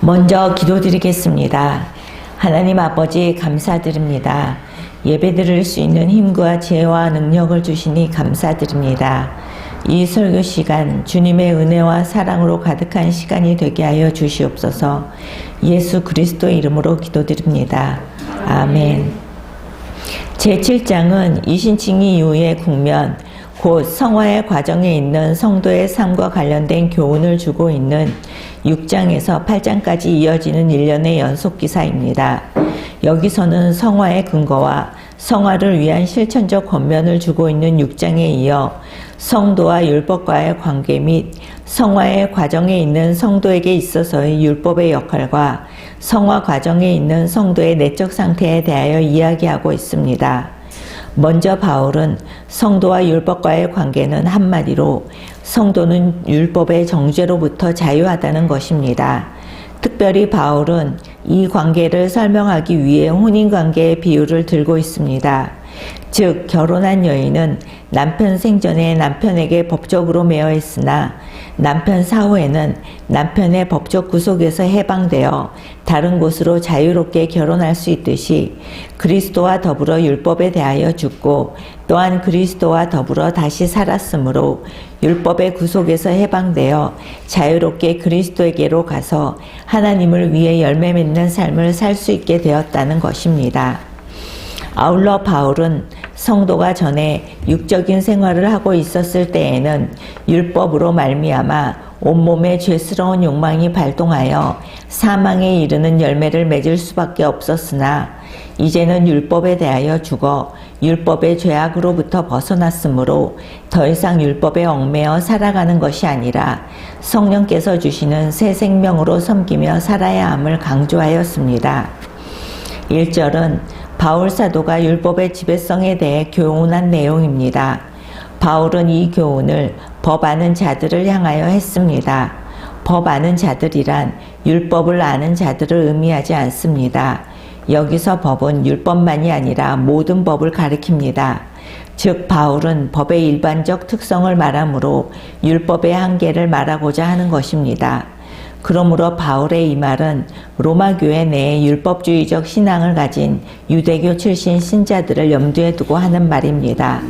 먼저 기도드리겠습니다. 하나님 아버지 감사드립니다. 예배드릴 수 있는 힘과 지혜와 능력을 주시니 감사드립니다. 이 설교 시간 주님의 은혜와 사랑으로 가득한 시간이 되게 하여 주시옵소서. 예수 그리스도의 이름으로 기도드립니다. 아멘. 제7장은 이신칭의 이후의 국면, 곧 성화의 과정에 있는 성도의 삶과 관련된 교훈을 주고 있는 6장에서 8장까지 이어지는 일련의 연속 기사입니다. 여기서는 성화의 근거와 성화를 위한 실천적 권면을 주고 있는 6장에 이어 성도와 율법과의 관계 및 성화의 과정에 있는 성도에게 있어서의 율법의 역할과 성화 과정에 있는 성도의 내적 상태에 대하여 이야기하고 있습니다. 먼저 바울은 성도와 율법과의 관계는 한마디로 성도는 율법의 정죄로부터 자유하다는 것입니다. 특별히 바울은 이 관계를 설명하기 위해 혼인관계의 비유를 들고 있습니다. 즉 결혼한 여인은 남편 생전에 남편에게 법적으로 매여 있으나 남편 사후에는 남편의 법적 구속에서 해방되어 다른 곳으로 자유롭게 결혼할 수 있듯이 그리스도와 더불어 율법에 대하여 죽고 또한 그리스도와 더불어 다시 살았으므로 율법의 구속에서 해방되어 자유롭게 그리스도에게로 가서 하나님을 위해 열매 맺는 삶을 살 수 있게 되었다는 것입니다. 아울러 바울은 성도가 전에 육적인 생활을 하고 있었을 때에는 율법으로 말미암아 온몸에 죄스러운 욕망이 발동하여 사망에 이르는 열매를 맺을 수밖에 없었으나 이제는 율법에 대하여 죽어 율법의 죄악으로부터 벗어났으므로 더 이상 율법에 얽매여 살아가는 것이 아니라 성령께서 주시는 새 생명으로 섬기며 살아야 함을 강조하였습니다. 1절은 바울 사도가 율법의 지배성에 대해 교훈한 내용입니다. 바울은 이 교훈을 법 아는 자들을 향하여 했습니다. 법 아는 자들이란 율법을 아는 자들을 의미하지 않습니다. 여기서 법은 율법만이 아니라 모든 법을 가리킵니다. 즉 바울은 법의 일반적 특성을 말하므로 율법의 한계를 말하고자 하는 것입니다. 그러므로 바울의 이 말은 로마 교회 내에 율법주의적 신앙을 가진 유대교 출신 신자들을 염두에 두고 하는 말입니다.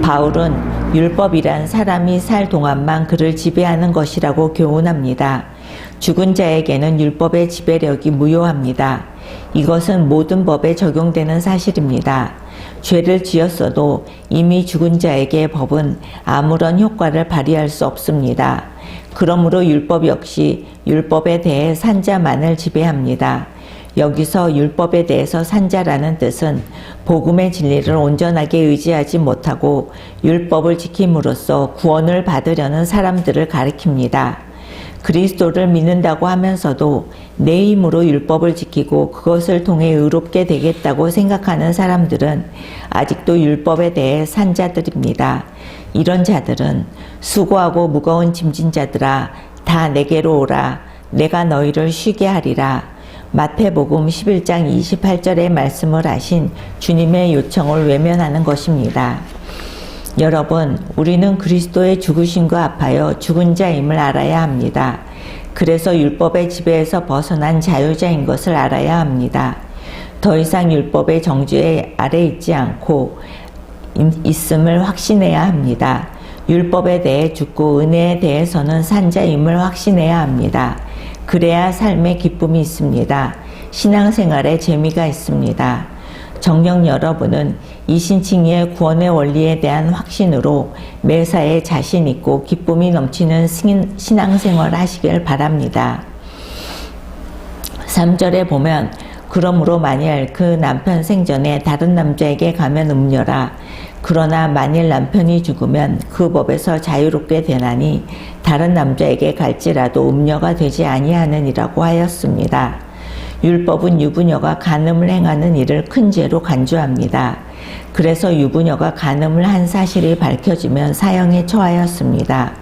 바울은 율법이란 사람이 살 동안만 그를 지배하는 것이라고 교훈합니다. 죽은 자에게는 율법의 지배력이 무효합니다. 이것은 모든 법에 적용되는 사실입니다. 죄를 지었어도 이미 죽은 자에게 법은 아무런 효과를 발휘할 수 없습니다. 그러므로 율법 역시 율법에 대해 산자만을 지배합니다. 여기서 율법에 대해서 산자라는 뜻은 복음의 진리를 온전하게 의지하지 못하고 율법을 지킴으로써 구원을 받으려는 사람들을 가리킵니다. 그리스도를 믿는다고 하면서도 내 힘으로 율법을 지키고 그것을 통해 의롭게 되겠다고 생각하는 사람들은 아직도 율법에 대해 산자들입니다. 이런 자들은 수고하고 무거운 짐진 자들아 다 내게로 오라 내가 너희를 쉬게 하리라. 마태복음 11장 28절의 말씀을 하신 주님의 요청을 외면하는 것입니다. 여러분, 우리는 그리스도의 죽으심과 합하여 죽은 자임을 알아야 합니다. 그래서 율법의 지배에서 벗어난 자유자인 것을 알아야 합니다. 더 이상 율법의 정죄 아래 있지 않고 있음을 확신해야 합니다. 율법에 대해 죽고 은혜에 대해서는 산자임을 확신해야 합니다. 그래야 삶에 기쁨이 있습니다. 신앙생활에 재미가 있습니다. 정녕 여러분은 이신칭의의 구원의 원리에 대한 확신으로 매사에 자신 있고 기쁨이 넘치는 신앙생활 하시길 바랍니다. 3절에 보면 그러므로 만일 그 남편 생전에 다른 남자에게 가면 음녀라. 그러나 만일 남편이 죽으면 그 법에서 자유롭게 되나니 다른 남자에게 갈지라도 음녀가 되지 아니하느니라고 하였습니다. 율법은 유부녀가 간음을 행하는 일을 큰 죄로 간주합니다. 그래서 유부녀가 간음을 한 사실이 밝혀지면 사형에 처하였습니다.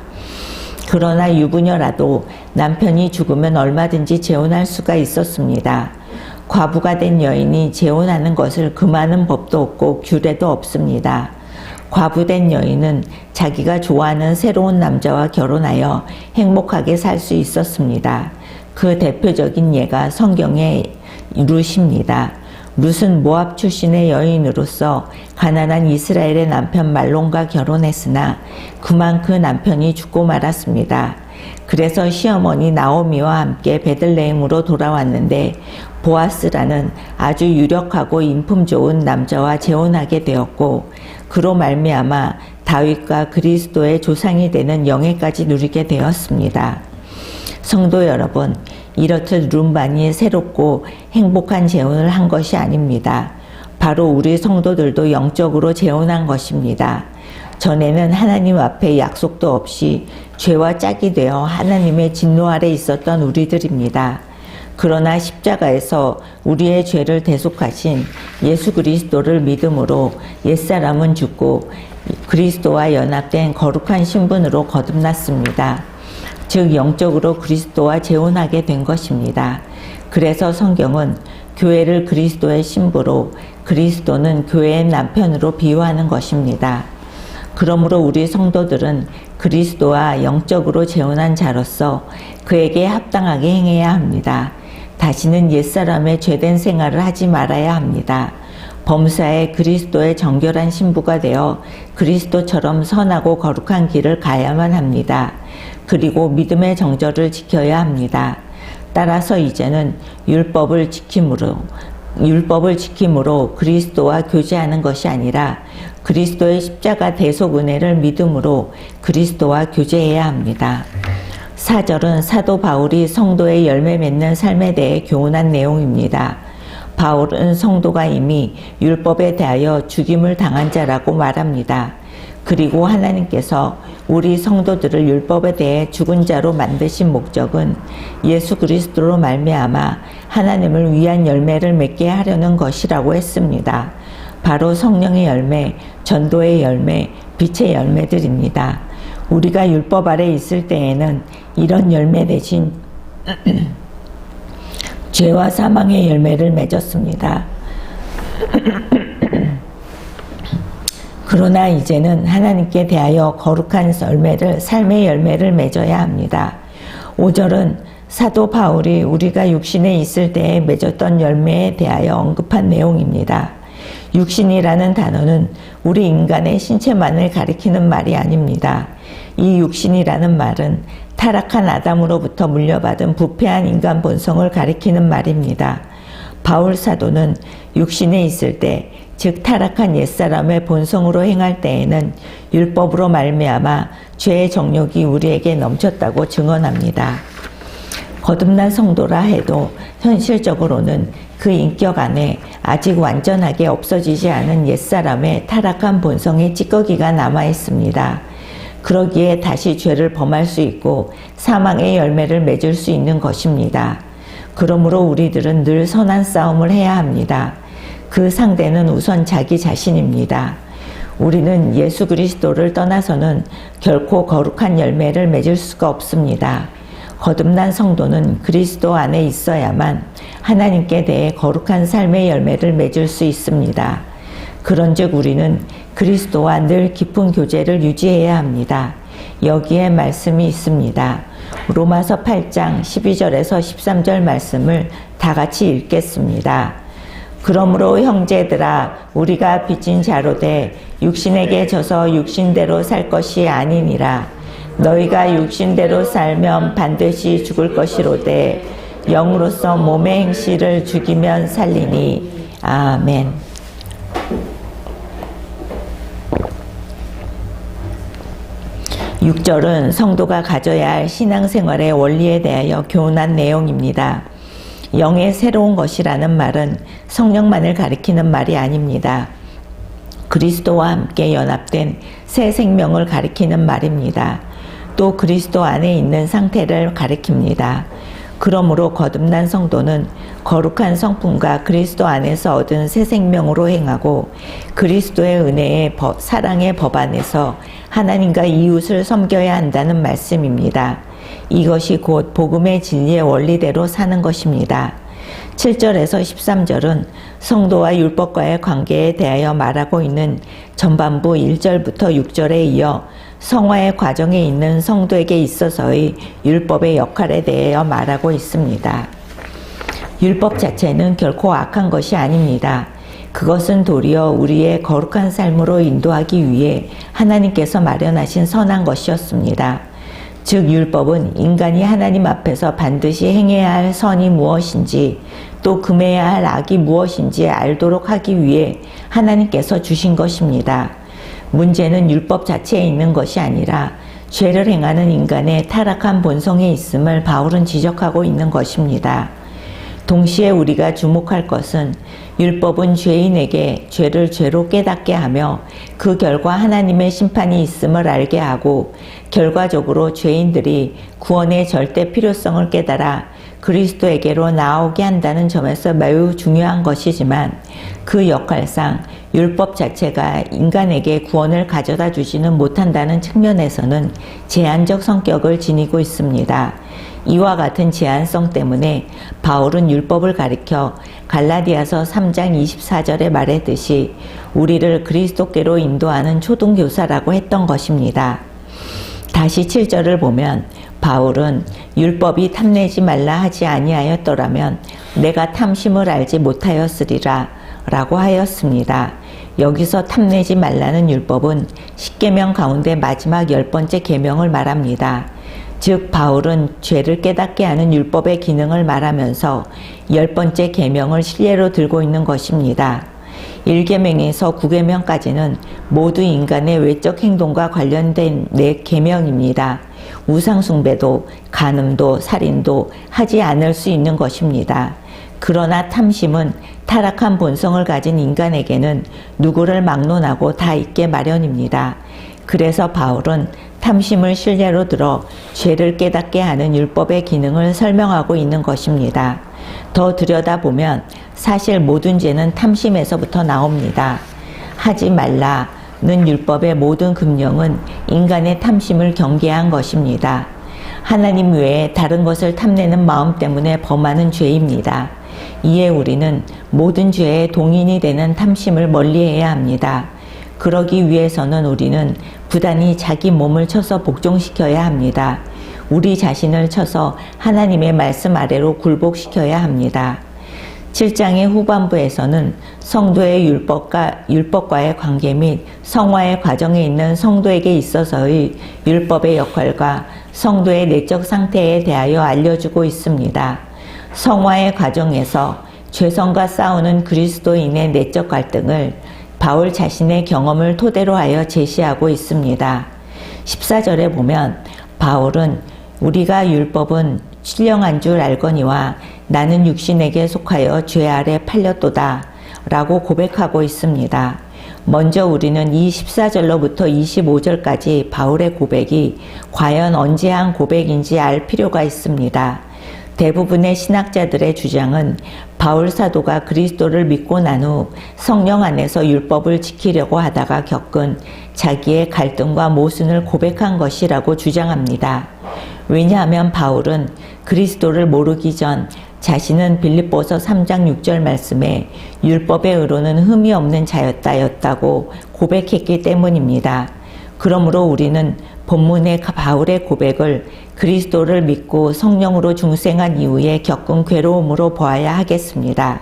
그러나 유부녀라도 남편이 죽으면 얼마든지 재혼할 수가 있었습니다. 과부가 된 여인이 재혼하는 것을 금하는 법도 없고 규례도 없습니다. 과부된 여인은 자기가 좋아하는 새로운 남자와 결혼하여 행복하게 살 수 있었습니다. 그 대표적인 예가 성경의 룻입니다. 룻은 모압 출신의 여인으로서 가난한 이스라엘의 남편 말론과 결혼했으나 그만 그 남편이 죽고 말았습니다. 그래서 시어머니 나오미와 함께 베들레헴으로 돌아왔는데 보아스라는 아주 유력하고 인품 좋은 남자와 재혼하게 되었고 그로 말미암아 다윗과 그리스도의 조상이 되는 영예까지 누리게 되었습니다. 성도 여러분, 이렇듯 룻만이 새롭고 행복한 재혼을 한 것이 아닙니다. 바로 우리 성도들도 영적으로 재혼한 것입니다. 전에는 하나님 앞에 약속도 없이 죄와 짝이 되어 하나님의 진노 아래 있었던 우리들입니다. 그러나 십자가에서 우리의 죄를 대속하신 예수 그리스도를 믿음으로 옛사람은 죽고 그리스도와 연합된 거룩한 신분으로 거듭났습니다. 즉 영적으로 그리스도와 재혼하게 된 것입니다. 그래서 성경은 교회를 그리스도의 신부로 그리스도는 교회의 남편으로 비유하는 것입니다. 그러므로 우리 성도들은 그리스도와 영적으로 재혼한 자로서 그에게 합당하게 행해야 합니다. 다시는 옛사람의 죄된 생활을 하지 말아야 합니다. 범사에 그리스도의 정결한 신부가 되어 그리스도처럼 선하고 거룩한 길을 가야만 합니다. 그리고 믿음의 정절을 지켜야 합니다. 따라서 이제는 율법을 지킴으로 그리스도와 교제하는 것이 아니라 그리스도의 십자가 대속 은혜를 믿음으로 그리스도와 교제해야 합니다. 4절은 사도 바울이 성도의 열매 맺는 삶에 대해 교훈한 내용입니다. 바울은 성도가 이미 율법에 대하여 죽임을 당한 자라고 말합니다. 그리고 하나님께서 우리 성도들을 율법에 대해 죽은 자로 만드신 목적은 예수 그리스도로 말미암아 하나님을 위한 열매를 맺게 하려는 것이라고 했습니다. 바로 성령의 열매, 전도의 열매, 빛의 열매들입니다. 우리가 율법 아래 있을 때에는 이런 열매 대신 죄와 사망의 열매를 맺었습니다. 그러나 이제는 하나님께 대하여 거룩한 열매를, 삶의 열매를 맺어야 합니다. 5절은 사도 바울이 우리가 육신에 있을 때에 맺었던 열매에 대하여 언급한 내용입니다. 육신이라는 단어는 우리 인간의 신체만을 가리키는 말이 아닙니다. 이 육신이라는 말은 타락한 아담으로부터 물려받은 부패한 인간 본성을 가리키는 말입니다. 바울 사도는 육신에 있을 때, 즉 타락한 옛사람의 본성으로 행할 때에는 율법으로 말미암아 죄의 정욕이 우리에게 넘쳤다고 증언합니다. 거듭난 성도라 해도 현실적으로는 그 인격 안에 아직 완전하게 없어지지 않은 옛사람의 타락한 본성의 찌꺼기가 남아 있습니다. 그러기에 다시 죄를 범할 수 있고 사망의 열매를 맺을 수 있는 것입니다. 그러므로 우리들은 늘 선한 싸움을 해야 합니다. 그 상대는 우선 자기 자신입니다. 우리는 예수 그리스도를 떠나서는 결코 거룩한 열매를 맺을 수가 없습니다. 거듭난 성도는 그리스도 안에 있어야만 하나님께 대해 거룩한 삶의 열매를 맺을 수 있습니다. 그런즉 우리는 그리스도와 늘 깊은 교제를 유지해야 합니다. 여기에 말씀이 있습니다. 로마서 8장 12절에서 13절 말씀을 다 같이 읽겠습니다. 그러므로 형제들아 우리가 빚진 자로 돼 육신에게 져서 육신대로 살 것이 아니니라. 너희가 육신대로 살면 반드시 죽을 것이로되 영으로서 몸의 행실을 죽이면 살리니. 아멘. 육 절은 성도가 가져야 할 신앙생활의 원리에 대하여 교훈한 내용입니다. 영의 새로운 것이라는 말은 성령만을 가리키는 말이 아닙니다. 그리스도와 함께 연합된 새 생명을 가리키는 말입니다. 또 그리스도 안에 있는 상태를 가리킵니다. 그러므로 거듭난 성도는 거룩한 성품과 그리스도 안에서 얻은 새 생명으로 행하고 그리스도의 은혜의 법, 사랑의 법 안에서 하나님과 이웃을 섬겨야 한다는 말씀입니다. 이것이 곧 복음의 진리의 원리대로 사는 것입니다. 7절에서 13절은 성도와 율법과의 관계에 대하여 말하고 있는 전반부 1절부터 6절에 이어 성화의 과정에 있는 성도에게 있어서의 율법의 역할에 대하여 말하고 있습니다. 율법 자체는 결코 악한 것이 아닙니다. 그것은 도리어 우리의 거룩한 삶으로 인도하기 위해 하나님께서 마련하신 선한 것이었습니다. 즉 율법은 인간이 하나님 앞에서 반드시 행해야 할 선이 무엇인지 또 금해야 할 악이 무엇인지 알도록 하기 위해 하나님께서 주신 것입니다. 문제는 율법 자체에 있는 것이 아니라 죄를 행하는 인간의 타락한 본성에 있음을 바울은 지적하고 있는 것입니다. 동시에 우리가 주목할 것은 율법은 죄인에게 죄를 죄로 깨닫게 하며 그 결과 하나님의 심판이 있음을 알게 하고 결과적으로 죄인들이 구원의 절대 필요성을 깨달아 그리스도에게로 나아오게 한다는 점에서 매우 중요한 것이지만 그 역할상 율법 자체가 인간에게 구원을 가져다 주지는 못한다는 측면에서는 제한적 성격을 지니고 있습니다. 이와 같은 제한성 때문에 바울은 율법을 가리켜 갈라디아서 3장 24절에 말했듯이 우리를 그리스도께로 인도하는 초등교사라고 했던 것입니다. 다시 7절을 보면 바울은 율법이 탐내지 말라 하지 아니하였더라면 내가 탐심을 알지 못하였으리라 라고 하였습니다. 여기서 탐내지 말라는 율법은 십계명 가운데 마지막 10번째 계명을 말합니다. 즉 바울은 죄를 깨닫게 하는 율법의 기능을 말하면서 10번째 계명을 실례로 들고 있는 것입니다. 1계명에서 9계명까지는 모두 인간의 외적 행동과 관련된 4계명입니다. 우상숭배도 간음도 살인도 하지 않을 수 있는 것입니다. 그러나 탐심은 타락한 본성을 가진 인간에게는 누구를 막론하고 다 있게 마련입니다. 그래서 바울은 탐심을 실례로 들어 죄를 깨닫게 하는 율법의 기능을 설명하고 있는 것입니다. 더 들여다보면 사실 모든 죄는 탐심에서부터 나옵니다. 하지 말라는 율법의 모든 금령은 인간의 탐심을 경계한 것입니다. 하나님 외에 다른 것을 탐내는 마음 때문에 범하는 죄입니다. 이에 우리는 모든 죄의 동인이 되는 탐심을 멀리해야 합니다. 그러기 위해서는 우리는 부단히 자기 몸을 쳐서 복종시켜야 합니다. 우리 자신을 쳐서 하나님의 말씀 아래로 굴복시켜야 합니다. 7장의 후반부에서는 성도의 율법과의 관계 및 성화의 과정에 있는 성도에게 있어서의 율법의 역할과 성도의 내적 상태에 대하여 알려주고 있습니다. 성화의 과정에서 죄성과 싸우는 그리스도인의 내적 갈등을 바울 자신의 경험을 토대로 하여 제시하고 있습니다. 14절에 보면 바울은 우리가 율법은 신령한 줄 알거니와 나는 육신에게 속하여 죄 아래 팔렸도다 라고 고백하고 있습니다. 먼저 우리는 이 14절로부터 25절까지 바울의 고백이 과연 언제 한 고백인지 알 필요가 있습니다. 대부분의 신학자들의 주장은 바울 사도가 그리스도를 믿고 난 후 성령 안에서 율법을 지키려고 하다가 겪은 자기의 갈등과 모순을 고백한 것이라고 주장합니다. 왜냐하면 바울은 그리스도를 모르기 전 자신은 빌립보서 3장 6절 말씀에 율법의 의로는 흠이 없는 자였다고 고백했기 때문입니다. 그러므로 우리는 본문의 바울의 고백을 그리스도를 믿고 성령으로 중생한 이후에 겪은 괴로움으로 보아야 하겠습니다.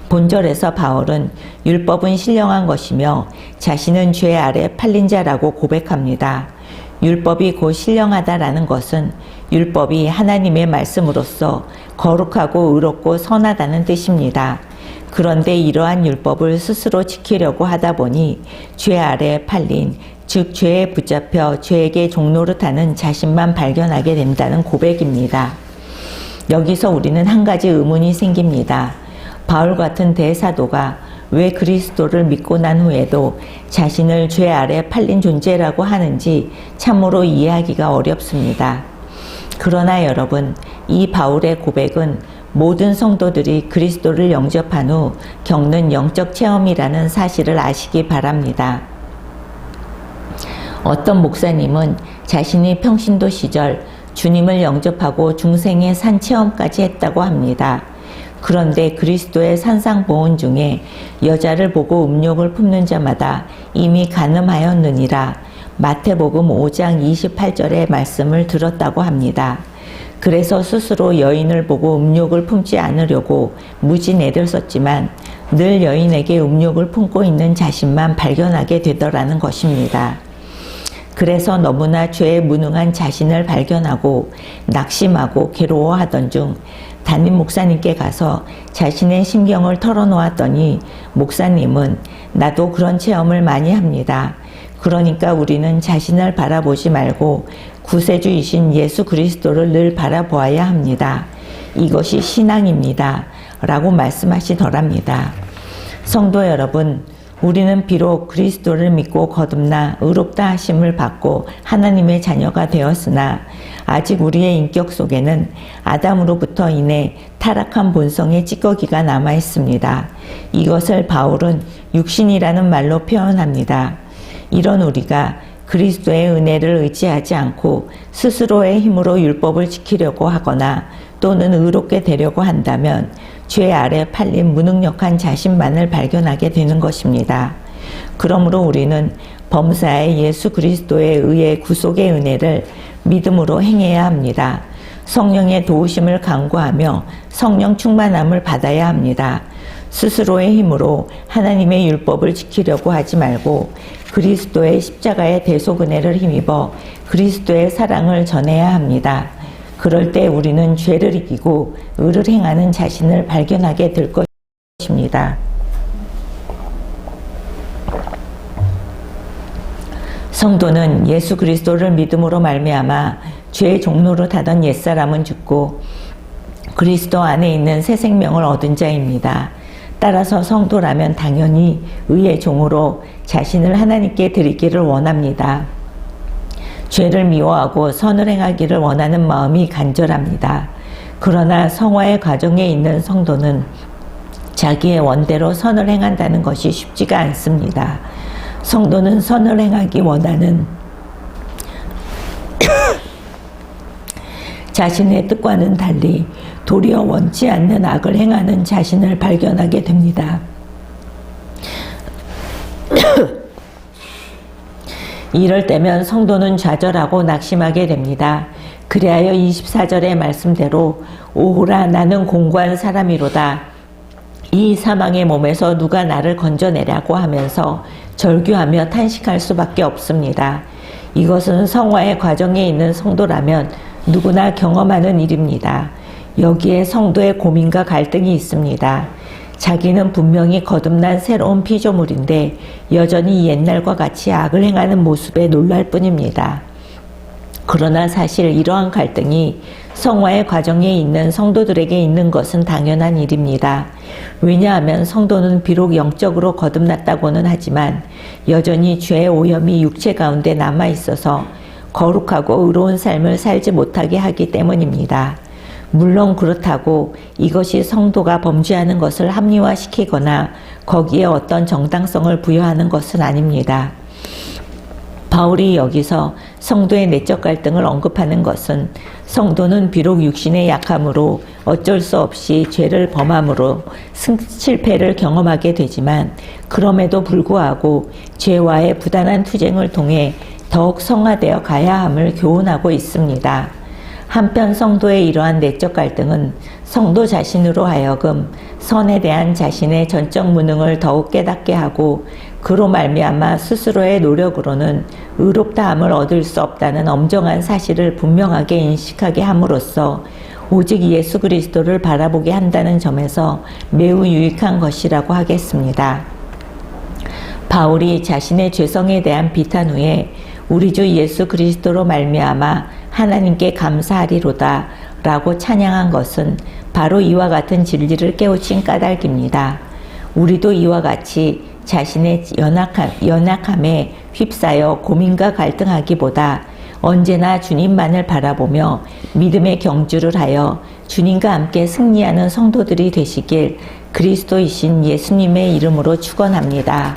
본절에서 바울은 율법은 신령한 것이며 자신은 죄 아래 팔린 자라고 고백합니다. 율법이 곧 신령하다라는 것은 율법이 하나님의 말씀으로서 거룩하고 의롭고 선하다는 뜻입니다. 그런데 이러한 율법을 스스로 지키려고 하다 보니 죄 아래 팔린, 즉 죄에 붙잡혀 죄에게 종노릇하는 자신만 발견하게 된다는 고백입니다. 여기서 우리는 한 가지 의문이 생깁니다. 바울 같은 대사도가 왜 그리스도를 믿고 난 후에도 자신을 죄 아래 팔린 존재라고 하는지 참으로 이해하기가 어렵습니다. 그러나 여러분, 이 바울의 고백은 모든 성도들이 그리스도를 영접한 후 겪는 영적 체험이라는 사실을 아시기 바랍니다. 어떤 목사님은 자신이 평신도 시절 주님을 영접하고 중생의 산 체험까지 했다고 합니다. 그런데 그리스도의 산상보훈 중에 여자를 보고 음욕을 품는 자마다 이미 간음하였느니라 마태복음 5장 28절의 말씀을 들었다고 합니다. 그래서 스스로 여인을 보고 음욕을 품지 않으려고 무지 애를 썼지만 늘 여인에게 음욕을 품고 있는 자신만 발견하게 되더라는 것입니다. 그래서 너무나 죄에 무능한 자신을 발견하고 낙심하고 괴로워하던 중 담임 목사님께 가서 자신의 심경을 털어놓았더니 목사님은 나도 그런 체험을 많이 합니다. 그러니까 우리는 자신을 바라보지 말고 구세주이신 예수 그리스도를 늘 바라보아야 합니다. 이것이 신앙입니다. 라고 말씀하시더랍니다. 성도 여러분, 우리는 비록 그리스도를 믿고 거듭나 의롭다 하심을 받고 하나님의 자녀가 되었으나 아직 우리의 인격 속에는 아담으로부터 인해 타락한 본성의 찌꺼기가 남아 있습니다. 이것을 바울은 육신이라는 말로 표현합니다. 이런 우리가 그리스도의 은혜를 의지하지 않고 스스로의 힘으로 율법을 지키려고 하거나 또는 의롭게 되려고 한다면 죄 아래 팔린 무능력한 자신만을 발견하게 되는 것입니다. 그러므로 우리는 범사의 예수 그리스도에 의해 구속의 은혜를 믿음으로 행해야 합니다. 성령의 도우심을 간구하며 성령 충만함을 받아야 합니다. 스스로의 힘으로 하나님의 율법을 지키려고 하지 말고 그리스도의 십자가의 대속 은혜를 힘입어 그리스도의 사랑을 전해야 합니다. 그럴 때 우리는 죄를 이기고 의를 행하는 자신을 발견하게 될 것입니다. 성도는 예수 그리스도를 믿음으로 말미암아 죄의 종로로 타던 옛사람은 죽고 그리스도 안에 있는 새 생명을 얻은 자입니다. 따라서 성도라면 당연히 의의 종으로 자신을 하나님께 드리기를 원합니다. 죄를 미워하고 선을 행하기를 원하는 마음이 간절합니다. 그러나 성화의 과정에 있는 성도는 자기의 원대로 선을 행한다는 것이 쉽지가 않습니다. 성도는 선을 행하기 원하는 자신의 뜻과는 달리 도리어 원치 않는 악을 행하는 자신을 발견하게 됩니다. 이럴 때면 성도는 좌절하고 낙심하게 됩니다. 그리하여 24절의 말씀대로 오호라 나는 공고한 사람이로다. 이 사망의 몸에서 누가 나를 건져내라고 하면서 절규하며 탄식할 수밖에 없습니다. 이것은 성화의 과정에 있는 성도라면 누구나 경험하는 일입니다. 여기에 성도의 고민과 갈등이 있습니다. 자기는 분명히 거듭난 새로운 피조물인데 여전히 옛날과 같이 악을 행하는 모습에 놀랄 뿐입니다. 그러나 사실 이러한 갈등이 성화의 과정에 있는 성도들에게 있는 것은 당연한 일입니다. 왜냐하면 성도는 비록 영적으로 거듭났다고는 하지만 여전히 죄의 오염이 육체 가운데 남아 있어서 거룩하고 의로운 삶을 살지 못하게 하기 때문입니다. 물론 그렇다고 이것이 성도가 범죄하는 것을 합리화시키거나 거기에 어떤 정당성을 부여하는 것은 아닙니다. 바울이 여기서 성도의 내적 갈등을 언급하는 것은 성도는 비록 육신의 약함으로 어쩔 수 없이 죄를 범함으로 실패를 경험하게 되지만 그럼에도 불구하고 죄와의 부단한 투쟁을 통해 더욱 성화되어 가야 함을 교훈하고 있습니다. 한편 성도의 이러한 내적 갈등은 성도 자신으로 하여금 선에 대한 자신의 전적 무능을 더욱 깨닫게 하고 그로 말미암아 스스로의 노력으로는 의롭다함을 얻을 수 없다는 엄정한 사실을 분명하게 인식하게 함으로써 오직 예수 그리스도를 바라보게 한다는 점에서 매우 유익한 것이라고 하겠습니다. 바울이 자신의 죄성에 대한 비탄 후에 우리 주 예수 그리스도로 말미암아 하나님께 감사하리로다 라고 찬양한 것은 바로 이와 같은 진리를 깨우친 까닭입니다. 우리도 이와 같이 자신의 연약함에 휩싸여 고민과 갈등하기보다 언제나 주님만을 바라보며 믿음의 경주를 하여 주님과 함께 승리하는 성도들이 되시길 그리스도이신 예수님의 이름으로 축원합니다.